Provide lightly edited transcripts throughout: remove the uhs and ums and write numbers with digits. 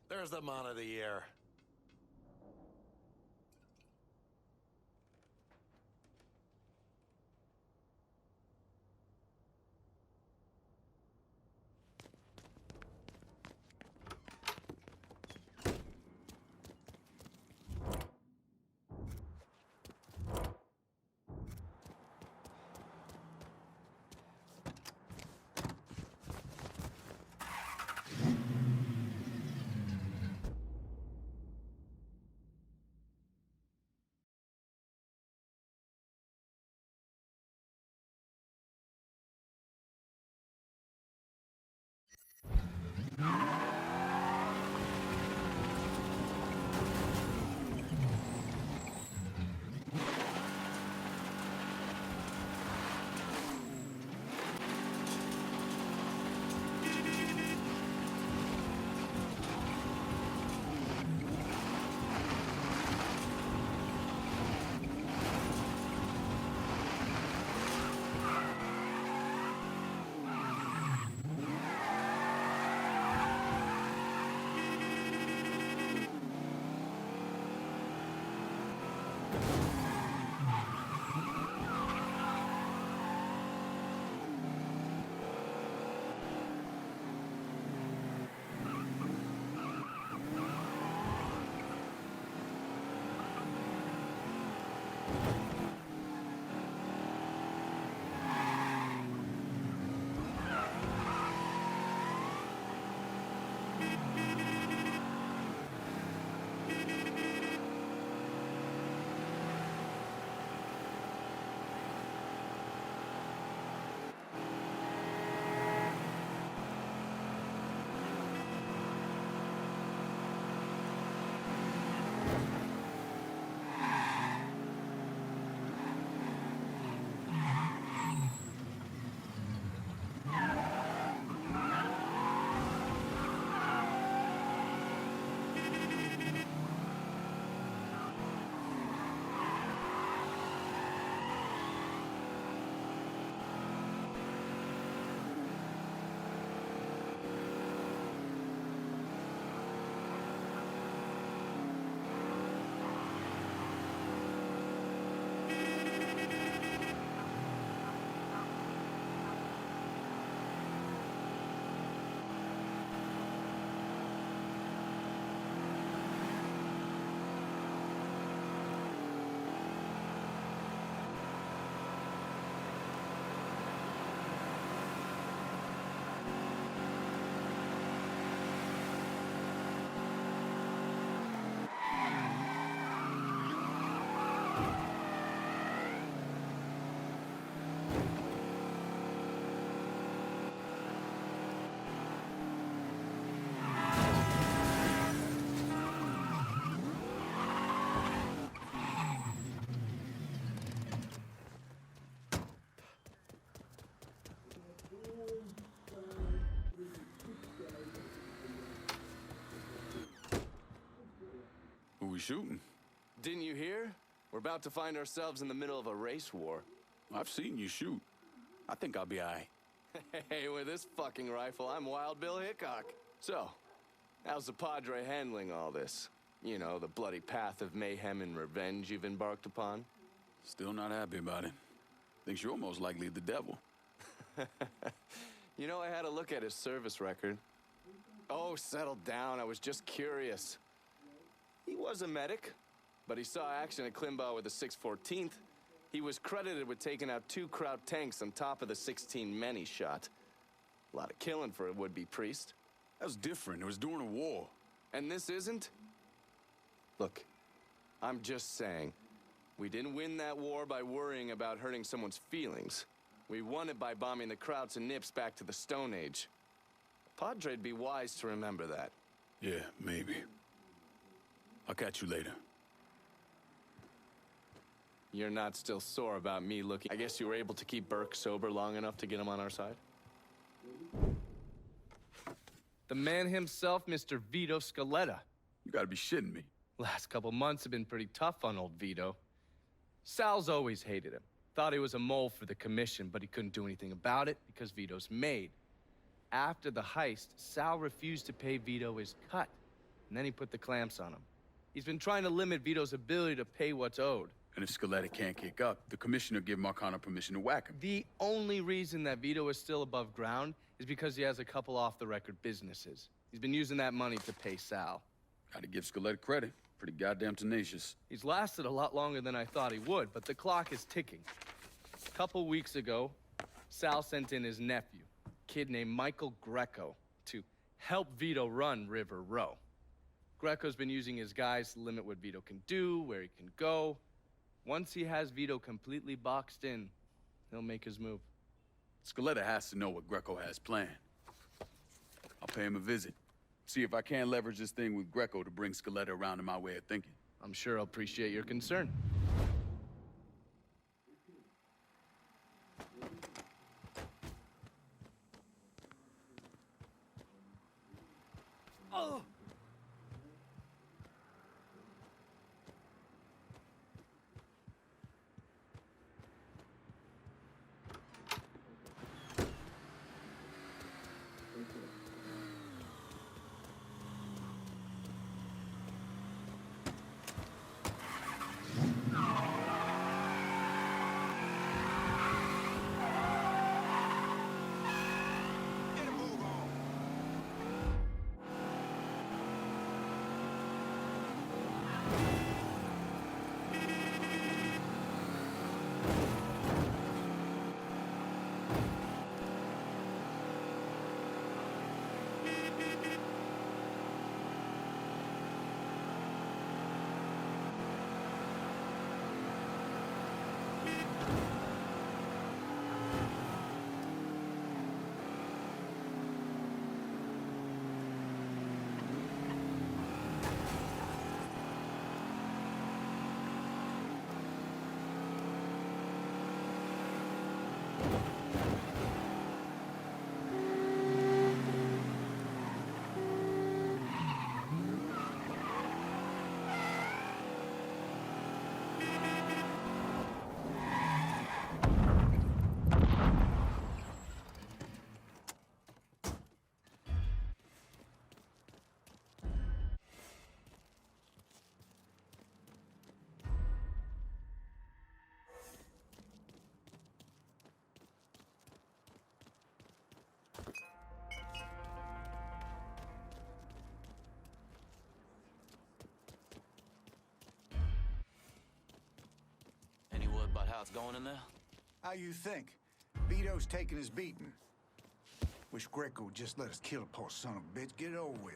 There's the man of the year. Who we shooting? Didn't you hear? We're about to find ourselves in the middle of a race war. I've seen you shoot. I think I'll be all right. Hey, with this fucking rifle, I'm Wild Bill Hickok. So, how's the Padre handling all this? You know, the bloody path of mayhem and revenge you've embarked upon? Still not happy about it. Thinks you're most likely the devil. You know, I had a look at his service record. Oh, settle down. I was just curious. He was a medic, but he saw action at Klimbaugh with the 614th. He was credited with taking out 2 Kraut tanks on top of the 16 men he shot. A lot of killing for a would-be priest. That was different. It was during a war. And this isn't? Look, I'm just saying, we didn't win that war by worrying about hurting someone's feelings. We won it by bombing the Krauts and Nips back to the Stone Age. Padre'd be wise to remember that. Yeah, maybe. I'll catch you later. You're not still sore about me looking... I guess you were able to keep Burke sober long enough to get him on our side? The man himself, Mr. Vito Scaletta. You gotta be shitting me. Last couple months have been pretty tough on old Vito. Sal's always hated him. Thought he was a mole for the commission, but he couldn't do anything about it because Vito's made. After the heist, Sal refused to pay Vito his cut. and then he put the clamps on him. He's been trying to limit Vito's ability to pay what's owed. And if Scaletta can't kick up, the commissioner give Marcano permission to whack him. The only reason that Vito is still above ground is because he has a couple off-the-record businesses. He's been using that money to pay Sal. Gotta give Scaletta credit. Pretty goddamn tenacious. He's lasted a lot longer than I thought he would, but the clock is ticking. A couple weeks ago, Sal sent in his nephew, a kid named Michael Greco, to help Vito run River Row. Greco's been using his guys to limit what Vito can do, where he can go. Once he has Vito completely boxed in, he'll make his move. Scaletta has to know what Greco has planned. I'll pay him a visit. See if I can leverage this thing with Greco to bring Scaletta around to my way of thinking. I'm sure he'll appreciate your concern. Oh! About how it's going in there? How you think? Vito's taking his beating. Wish Greco would just let us kill the poor son of a bitch. Get it over with.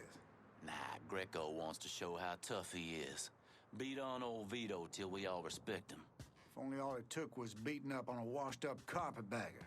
Nah, Greco wants to show how tough he is. Beat on old Vito till we all respect him. If only all it took was beating up on a washed-up carpetbagger.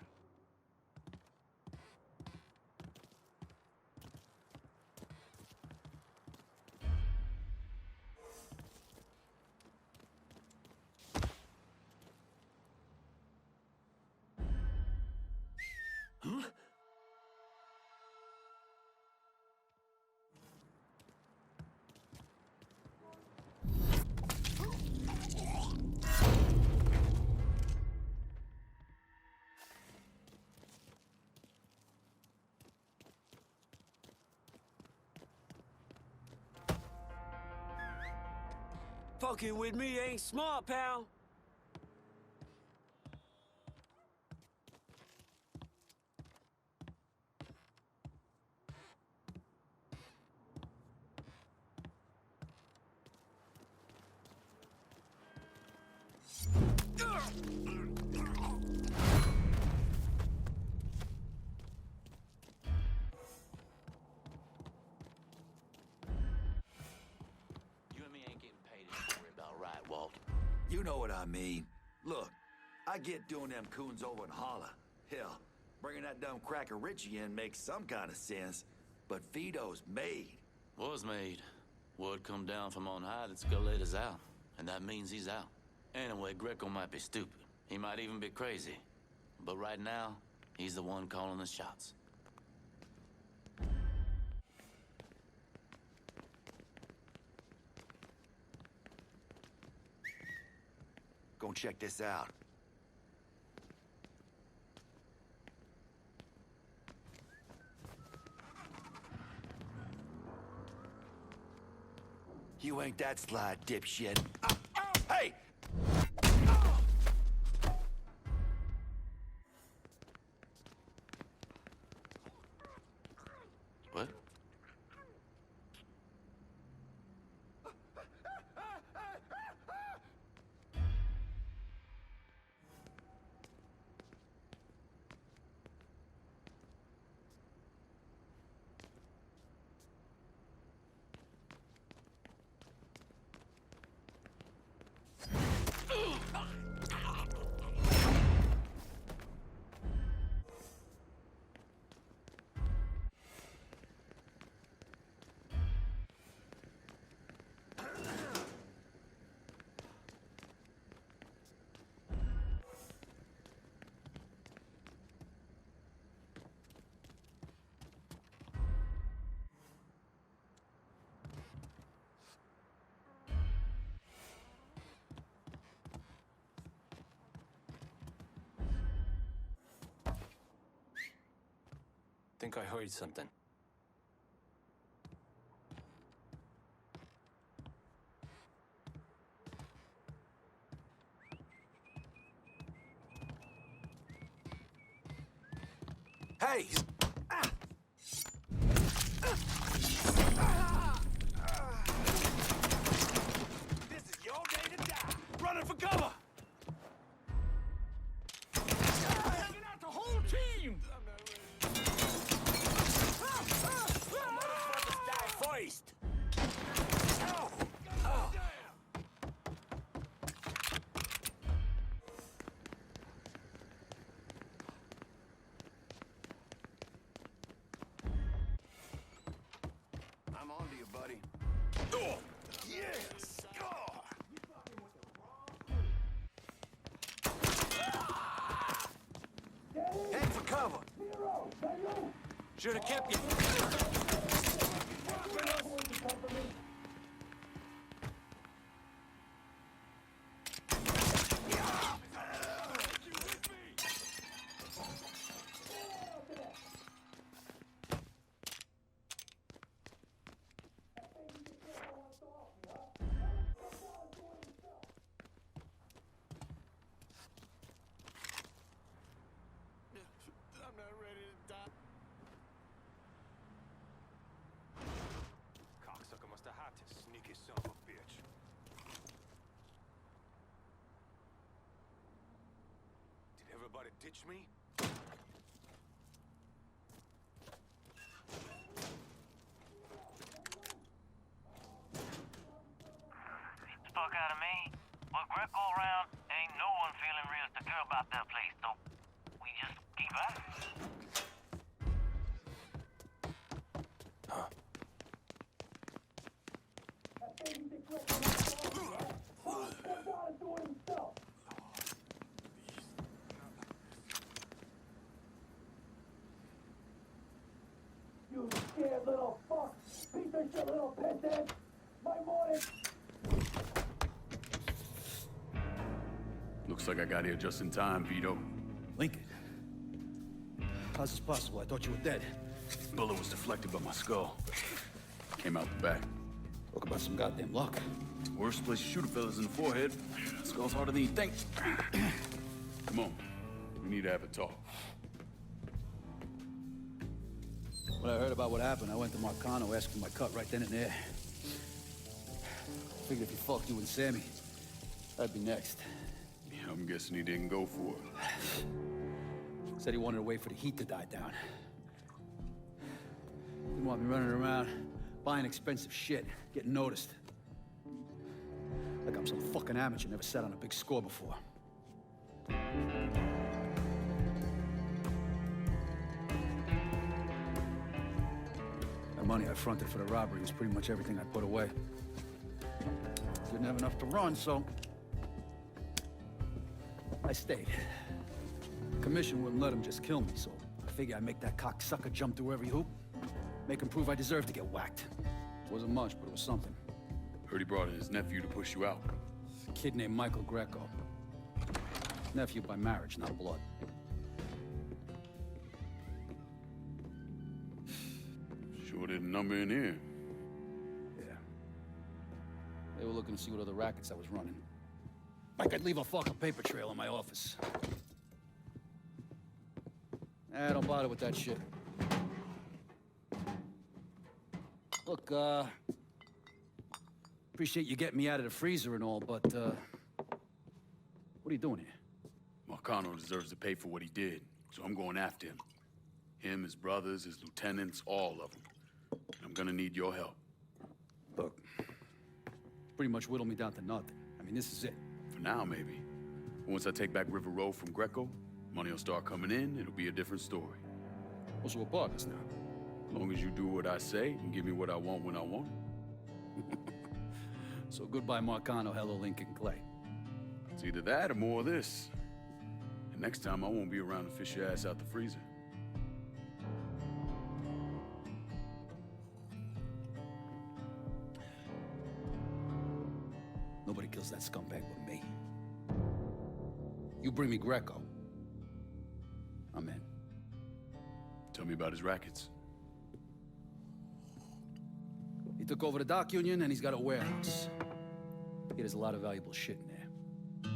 Fucking with me ain't smart, pal. You know what I mean. Look, I get doing them coons over in Holla. Hell, bringing that dumb cracker Richie in makes some kind of sense. But Vito's made. Was made. Word come down from on high that Scaletta's out. And that means he's out. Anyway, Greco might be stupid. He might even be crazy. But right now, he's the one calling the shots. Go check this out. You ain't that sly, dipshit. Hey! What? Think I heard something. Hey! This is your day to die. Running for cover. Taking out the whole team. Motherfuckers die first. I'm on to you, buddy. Oh, yes! Head for cover! Should have kept you. I'm not ready to die. Cocksucker must have had to sneaky son of a bitch. Did everybody ditch me? Fuck out of me. With Greco around, ain't no one feeling real secure about that place, so we just keep at it. You scared little fuck! Piece of shit little pisshead! My morning! Looks like I got here just in time, Vito. Lincoln. How's this possible? I thought you were dead. Bullet was deflected by my skull. Came out the back. Talk about some goddamn luck. Worst place to shoot a fella's in the forehead. Skull's harder than you think. Come on. We need to have a talk. When I heard about what happened, I went to Marcano asking my cut right then and there. Figured if he fucked you and Sammy, I'd be next. Yeah, I'm guessing he didn't go for it. Said he wanted to wait for the heat to die down. Didn't want me running around, buying expensive shit, getting noticed. Like I'm some fucking amateur, never sat on a big score before. The money I fronted for the robbery was pretty much everything I put away. Didn't have enough to run, so I stayed. Commission wouldn't let him just kill me, so I figured I'd make that cocksucker jump through every hoop. Make him prove I deserve to get whacked. Wasn't much, but it was something. Heard he brought in his nephew to push you out. A kid named Michael Greco. Nephew by marriage, not blood. Sure didn't number in here. Yeah. looking to see what other rackets I was running. Like I'd leave a fucking paper trail in my office. Don't bother with that shit. Look, appreciate you getting me out of the freezer and all, but, what are you doing here? Marcano deserves to pay for what he did, so I'm going after him. Him, his brothers, his lieutenants, all of them. I'm gonna need your help. Look, pretty much whittled me down to nothing. I mean, this is it. For now, maybe. Once I take back River Road from Greco, money will start coming in, it'll be a different story. Well, so we're partners now. As long as you do what I say and give me what I want when I want it. So goodbye, Marcano, hello, Lincoln Clay. It's either that or more of this. And next time, I won't be around to fish your ass out the freezer. Nobody kills that scumbag but me. You bring me Greco, I'm in. Tell me about his rackets. He took over the dock union and he's got a warehouse. He has a lot of valuable shit in there.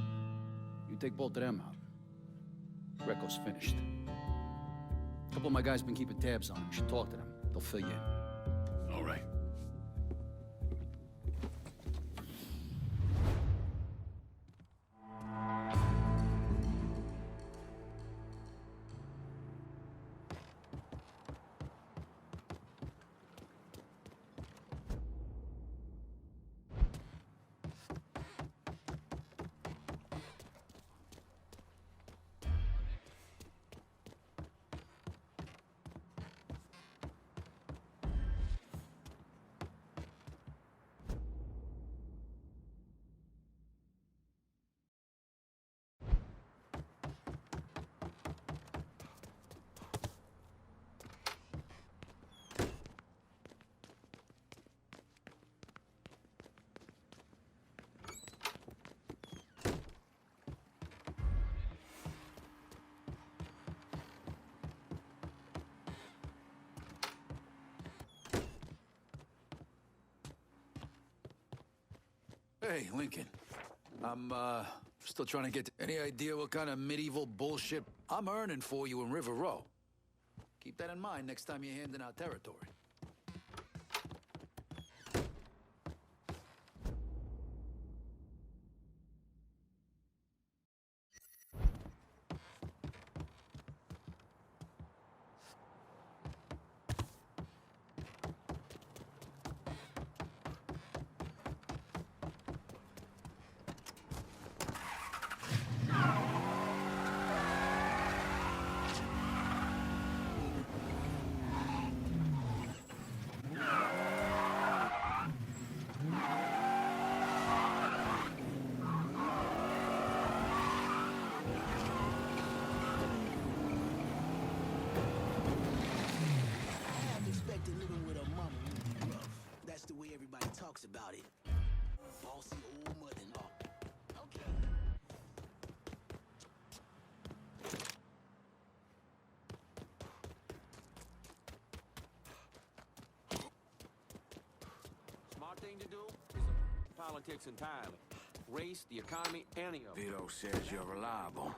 You take both of them out, Greco's finished. A couple of my guys been keeping tabs on him. You should talk to them. They'll fill you in. All right. Hey, Lincoln. I'm, still trying to get any idea what kind of medieval bullshit I'm earning for you in River Row. Keep that in mind next time you're handing out territory. Talks about it. Bossy old mother and all. Okay. Smart thing to do is politics entirely. Race, the economy, any of it. Vito says you're reliable.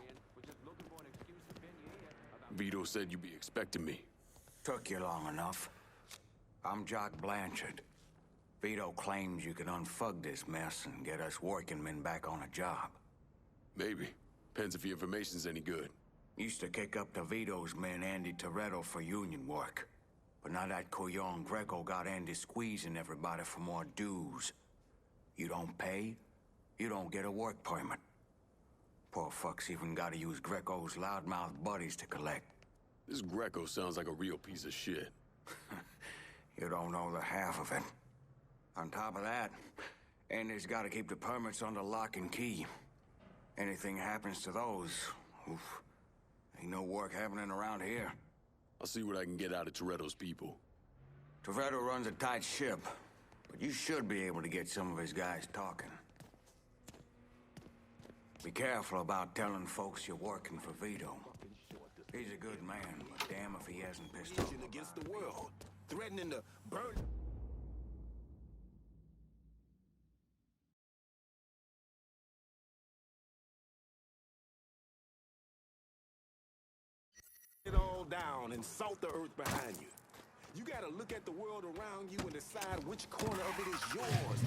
Vito said you'd be expecting me. Took you long enough. I'm Jock Blanchard. Vito claims you can unfug this mess and get us working men back on a job. Maybe. Depends if your information's any good. Used to kick up to Vito's men Andy Toretto for union work. But now that Couillon Greco got Andy squeezing everybody for more dues. You don't pay, you don't get a work permit. Poor fucks even gotta use Greco's loudmouth buddies to collect. This Greco sounds like a real piece of shit. You don't know the half of it. On top of that, Andy's gotta keep the permits under lock and key. Anything happens to those, oof, ain't no work happening around here. I'll see what I can get out of Toretto's people. Toretto runs a tight ship, but you should be able to get some of his guys talking. Be careful about telling folks you're working for Vito. He's a good man, but damn if he hasn't pissed off against the world, threatening to burn. down and salt the earth behind you. You gotta look at the world around you and decide which corner of it is yours.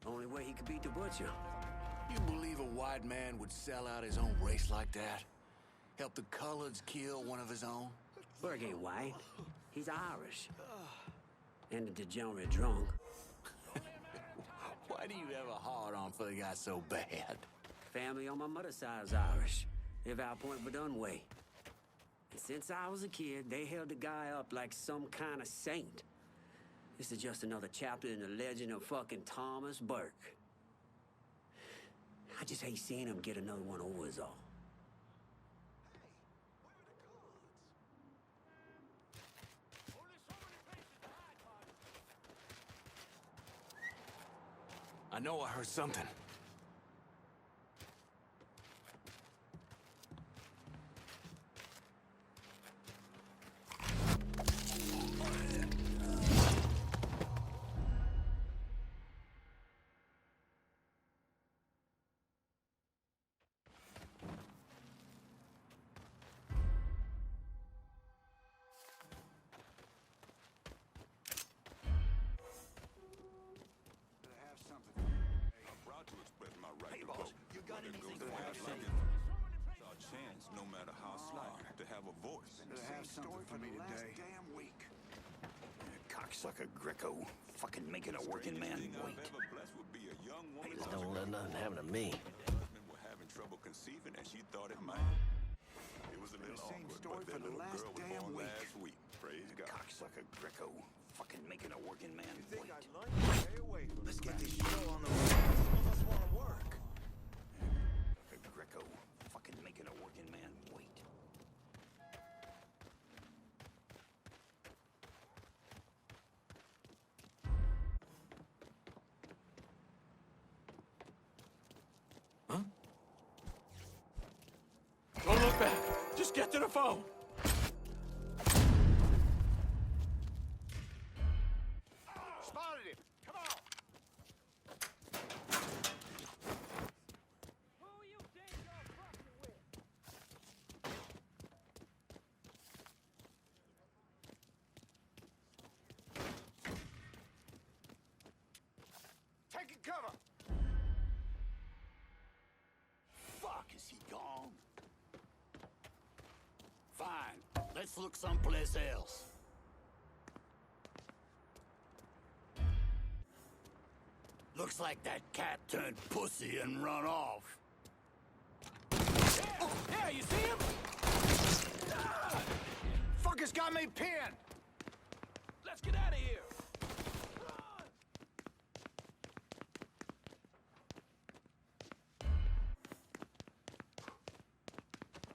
Only way he could beat the butcher. You believe a white man would sell out his own race like that? Help the coloreds kill one of his own? Burke ain't white. He's Irish. And a degenerate drunk. Why do you have a hard-on for the guy so bad? Family on my mother's side is Irish. Live out Point Verdun way. And since I was a kid, they held the guy up like some kind of saint. This is just another chapter in the legend of fucking Thomas Burke. I just hate seeing him get another one over is all. I know I heard something. Cocksucker Greco, fucking making a working man wait. Just don't let nothing happen to me. We're having trouble conceiving, and she thought it might. It was a little awkward, but that little girl was born last week. Praise God. Cocksucker Greco, fucking making a working man wait. Stay away from Let's get this show on the road. Some of us want to work. Cocksucker Greco, fucking making a working man wait. Don't look back. Just get to the phone. Spotted him! Come on! Who you think you're fucking with? Taking cover! Fuck, is he gone? Fine, let's look someplace else. Looks like that cat turned pussy and run off. Yeah, you see him? Fucker's got me pinned! Let's get out of here!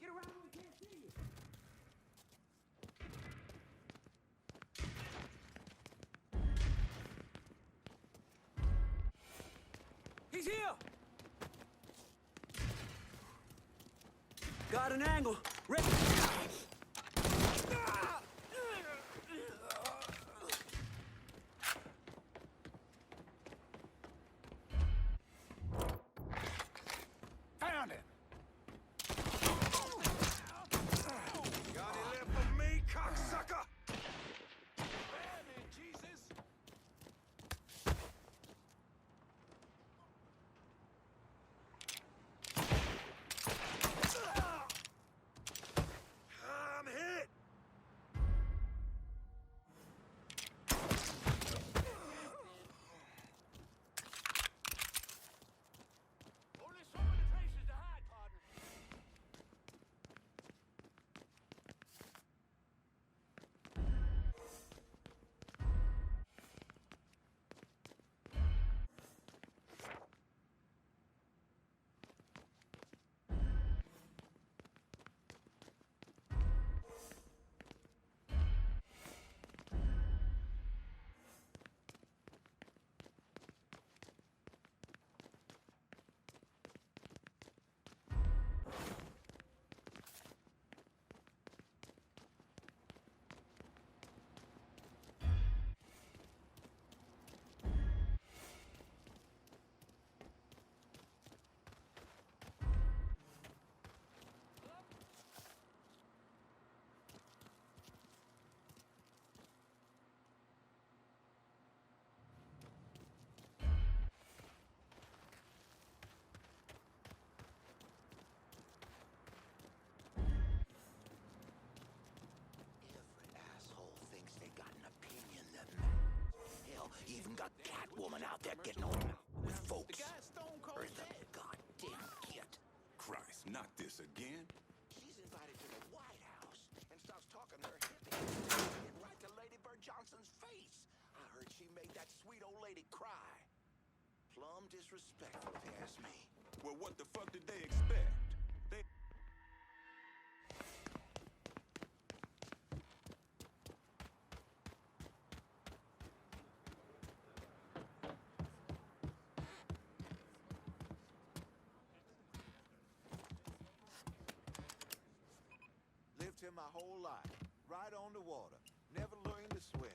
Get around where we can't see you. He's here! Got an angle. Rick! Found it! Got any left for me, cocksucker? Jesus! cat woman out there getting on with folks. Where's the goddamn kid? Christ, not this again. She's invited to the White House and starts talking her hippie right to Lady Bird Johnson's face. I heard she made that sweet old lady cry. Plumb disrespectful, if you ask me. Well, what the fuck did they expect? They... Lived here my whole life, right on the water. Never learned to swim.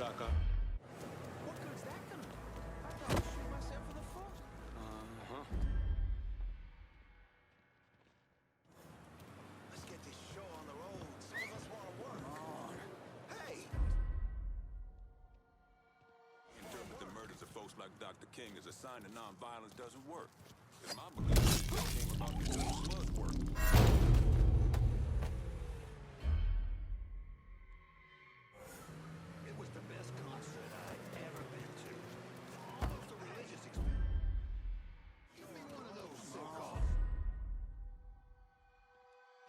Caca. What good's that gonna do? I thought I'd shoot myself in the foot. Let's get this show on the road. Some of us want to work. Come on. Hey! Interpret the murders of folks like Dr. King as a sign that nonviolence doesn't work. It's my belief that it came about because of blood work. It was the best concert I'd ever been to. Almost a religious experience. Give me one of those sick-offs.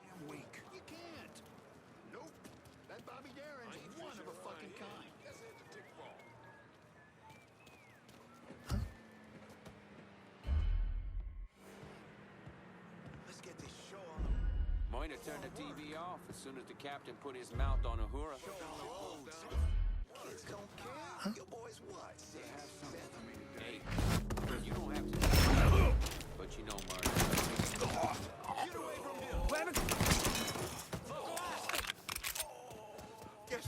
Damn weak. You can't. Nope. That Bobby Darin's one of a fucking kind. Guess it's a tick fall. Let's get this show on the Moina turned the TV off as soon as the captain put his mouth on Uhura. road. Kids don't care. Your boy's what? 6, 7? Hey, you don't have to. But you know, Marty. Get away from him! Yes.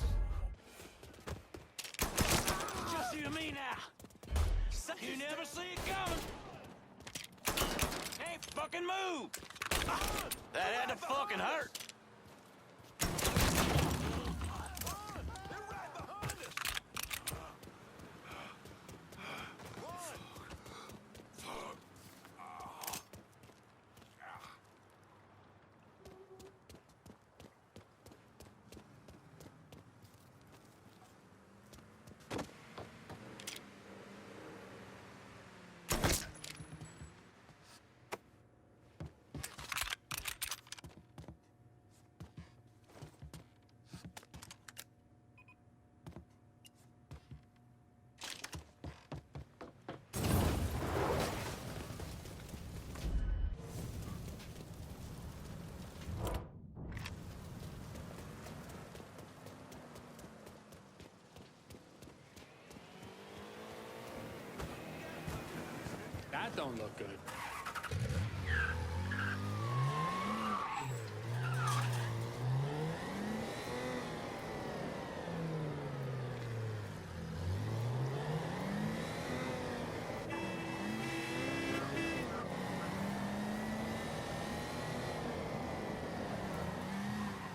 Just you and me now. You never see it coming. Hey, fucking move! That had to fucking hurt. That don't look good.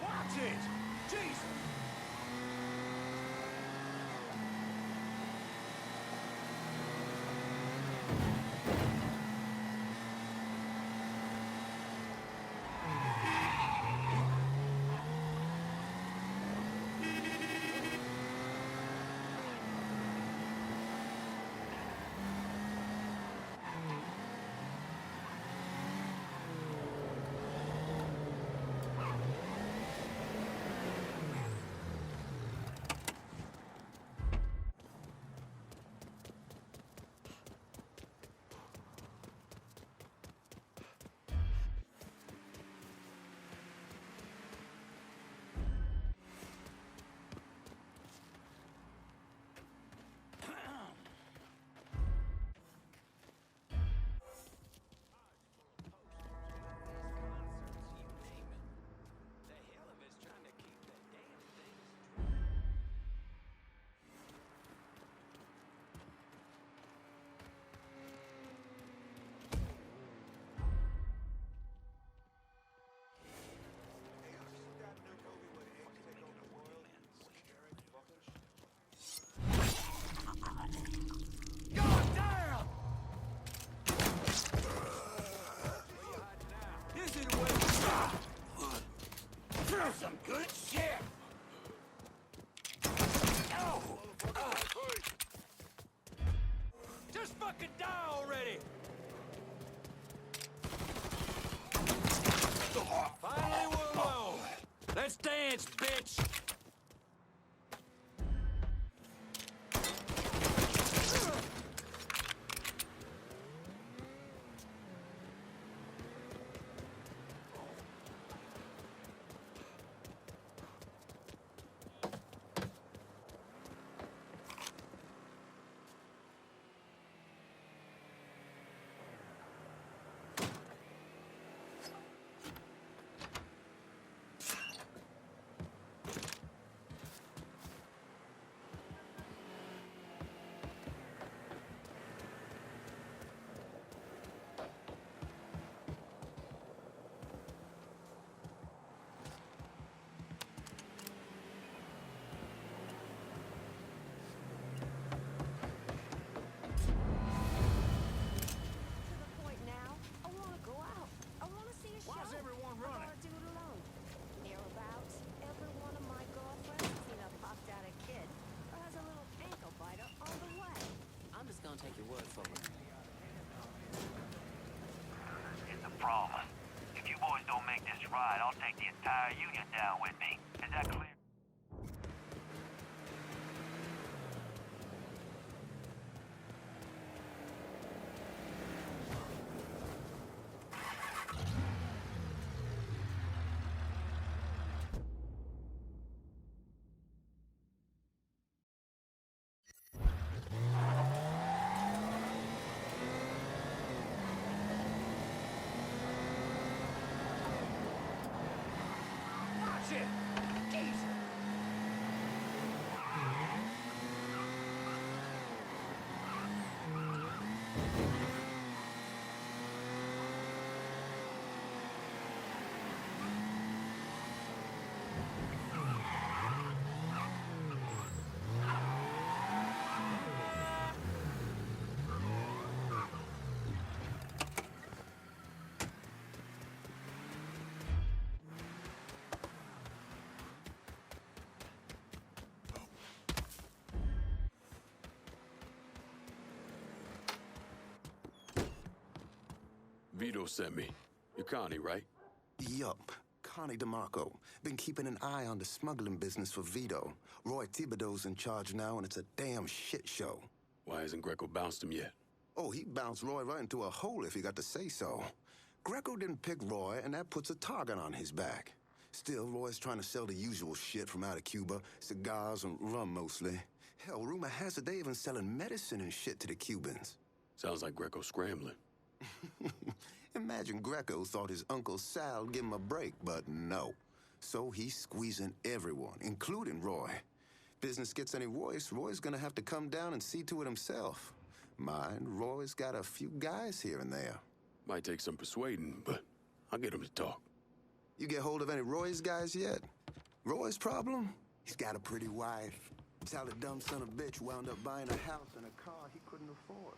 Watch it! Jesus! Some good shit! Just fucking die already! Finally, we're alone! Let's dance, bitch! Take your word for it. It's a problem. If you boys don't make this right, I'll take the entire union down with me. Is that clear? Vito sent me. You're Connie, right? Yup. Connie DeMarco. Been keeping an eye on the smuggling business for Vito. Roy Thibodeau's in charge now, and it's a damn shit show. Why hasn't Greco bounced him yet? Oh, he bounced Roy right into a hole if he got to say so. Greco didn't pick Roy, and that puts a target on his back. Still, Roy's trying to sell the usual shit from out of Cuba. Cigars and rum, mostly. Hell, rumor has it they even selling medicine and shit to the Cubans. Sounds like Greco's scrambling. Imagine Greco thought his Uncle Sal'd give him a break, but no. So he's squeezing everyone, including Roy. Business gets any worse, Roy's gonna have to come down and see to it himself. Mind, Roy's got a few guys here and there. Might take some persuading, but I'll get him to talk. You get hold of any Roy's guys yet? Roy's problem? He's got a pretty wife. It's how the dumb son of a bitch wound up buying a house and a car he couldn't afford.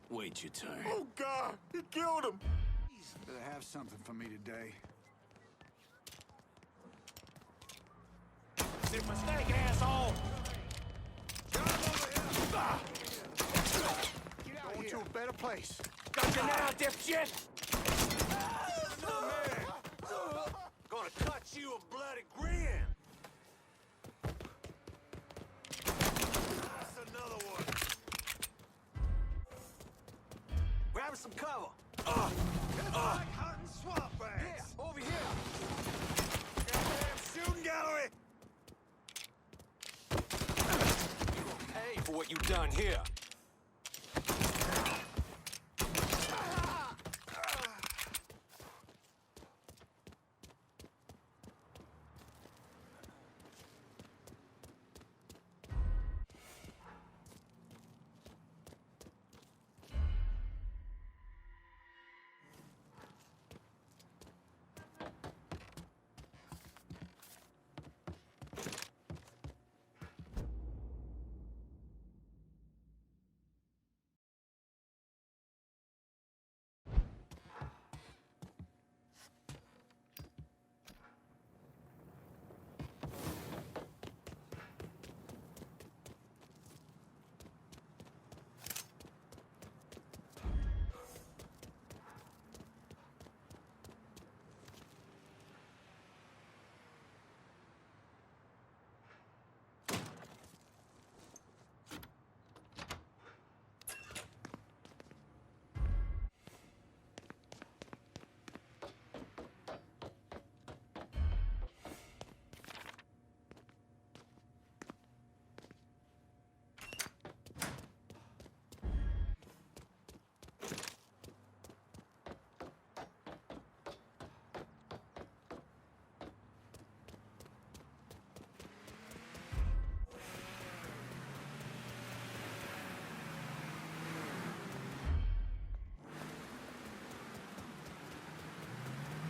Wait your turn. Oh, God! He killed him! Better have something for me today. It's a mistake, asshole! Get out here! To a better place. Got you now, dipshit! Gonna cut you a bloody grin! That's another one. Grab some cover. It's like hunting swamp rats. Yeah, over here. Goddamn shooting gallery. You will pay for what you've done here.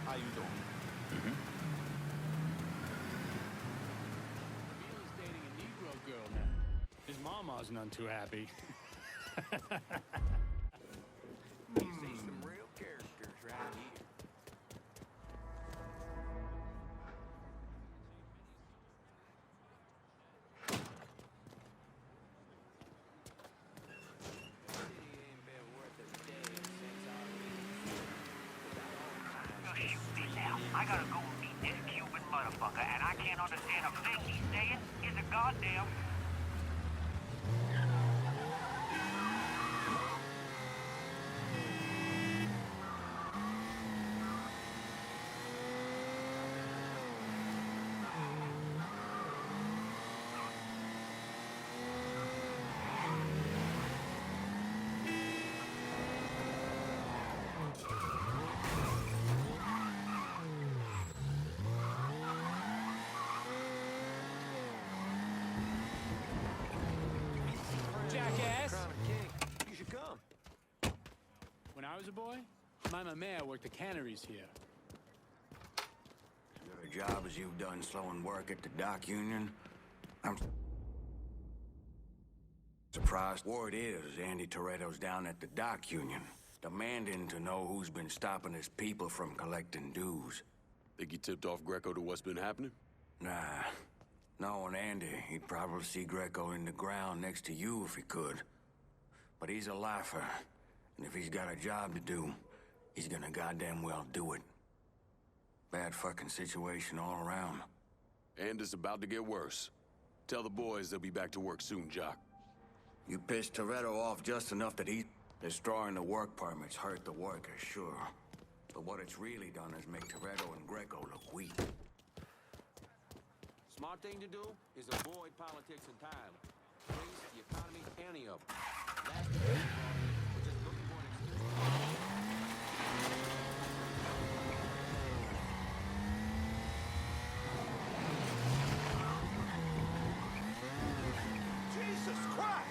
How you doing? Emil's dating a Negro girl now. His mama's none too happy. You see some real characters right here. I gotta go meet this Cuban motherfucker, and I can't understand a thing he's saying. Is a goddamn... I was a boy, my mayor worked the canneries here. As good a job as you've done slowing work at the dock union, I'm surprised. Word is Andy Toretto's down at the dock union, demanding to know who's been stopping his people from collecting dues. Think he tipped off Greco to what's been happening? Nah. Knowing Andy, he'd probably see Greco in the ground next to you if he could. But he's a lifer, and if he's got a job to do, he's gonna goddamn well do it. Bad fucking situation all around. And it's about to get worse. Tell the boys they'll be back to work soon, Jock. You pissed Toretto off just enough that he's destroying the work permits hurt the workers, sure. But what it's really done is make Toretto and Greco look weak. Smart thing to do is avoid politics entirely. Race, the economy, any of them. Last thing, we're just looking for an Jesus Christ!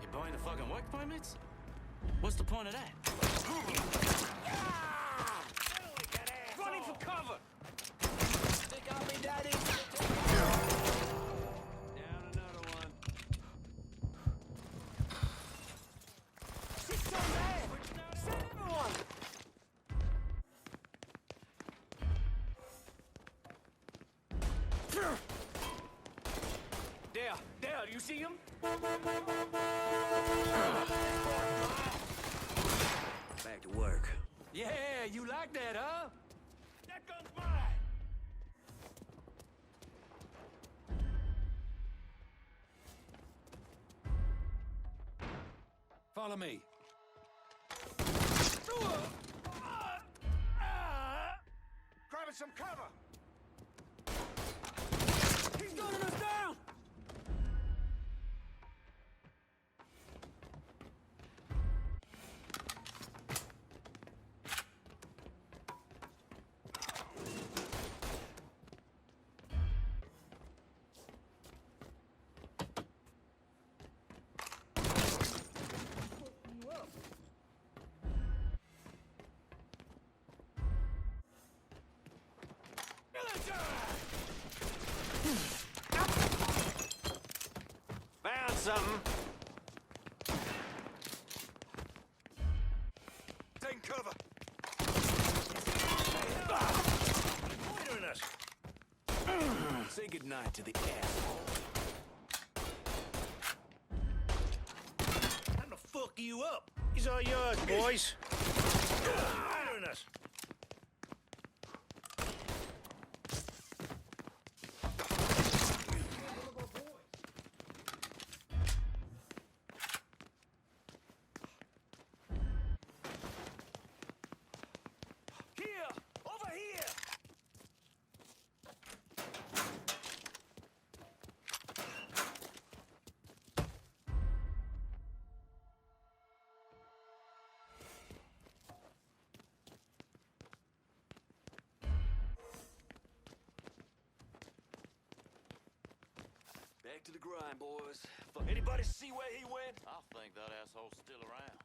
You buying the fucking work permits? What's the point of that? Running for cover! Stick on me, Daddy! Down another one. She's so mad! Send everyone! There, do you see him? Back to work. Yeah, you like that, huh? That gun's mine! Follow me. Grabbing some cover! He's gunning us down! Found something. Taking cover! Loitering us! Say goodnight to the asshole. Time to fuck you up! These are yours, boys! Loitering us! Back to the grind, boys. Anybody see where he went? I think that asshole's still around.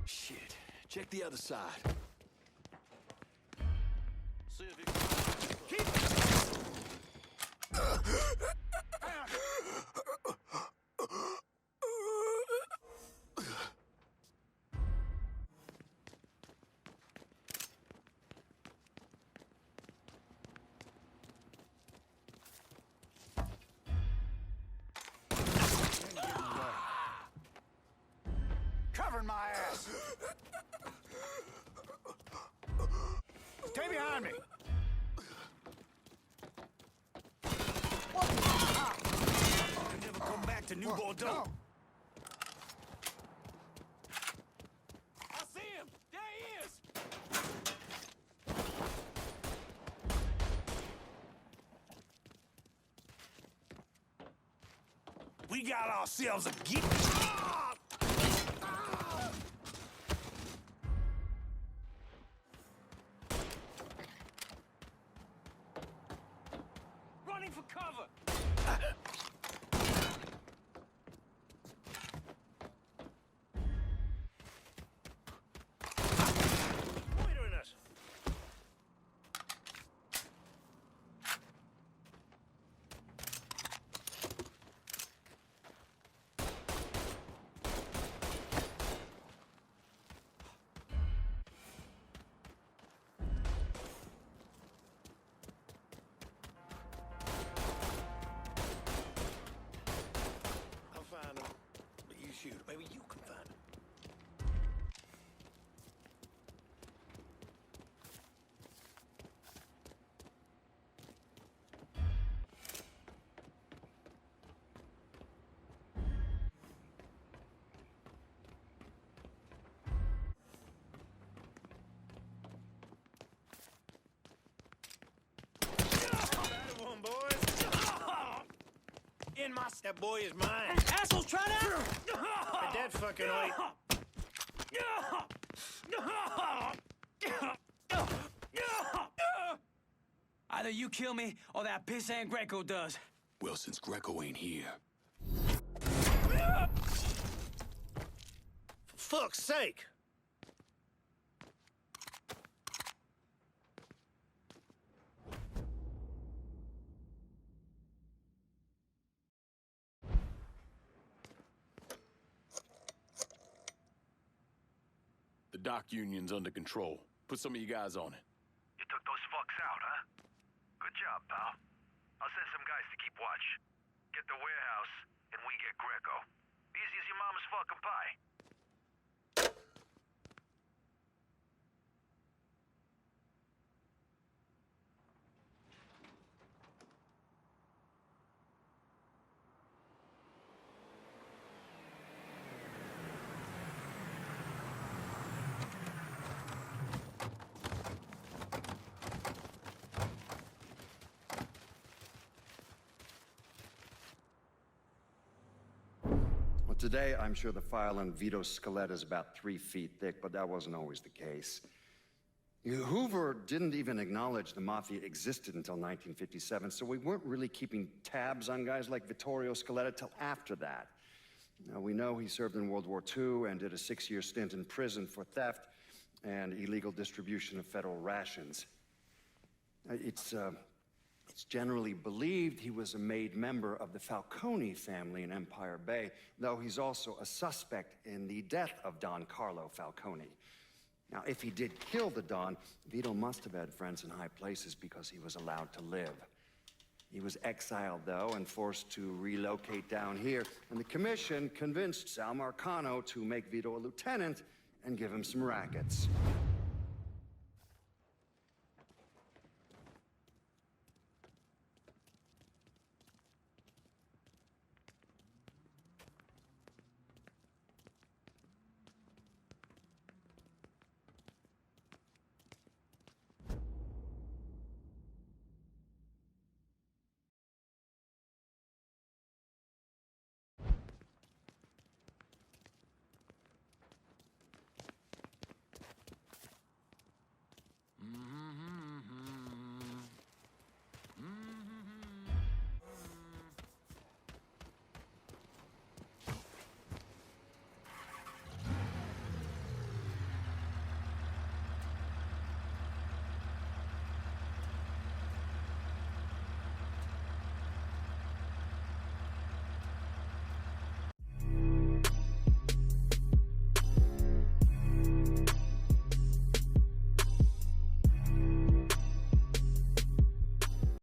Shit. Check the other side. See if you can... Keep Covering my ass! Stay behind me! I'll never come back to New Bordeaux! I see him! There he is! We got ourselves a gift! That boy is mine. Assholes trying to... At that fucking rate. Either you kill me, or that pissant Greco does. Well, since Greco ain't here. For fuck's sake. The dock union's under control. Put some of you guys on it. You took those fucks out, huh? Good job, pal. I'll send some guys to keep watch. Get the warehouse, and we get Greco. Easy as your mama's fucking pie. Today, I'm sure the file on Vito's skeleton is about 3 feet thick, but that wasn't always the case. Hoover didn't even acknowledge the Mafia existed until 1957, so we weren't really keeping tabs on guys like Vittorio Scaletta till after that. Now, we know he served in World War II and did a 6-year stint in prison for theft and illegal distribution of federal rations. It's generally believed he was a made member of the Falcone family in Empire Bay, though he's also a suspect in the death of Don Carlo Falcone. Now, if he did kill the Don, Vito must have had friends in high places because he was allowed to live. He was exiled, though, and forced to relocate down here, and the commission convinced Sal Marcano to make Vito a lieutenant and give him some rackets.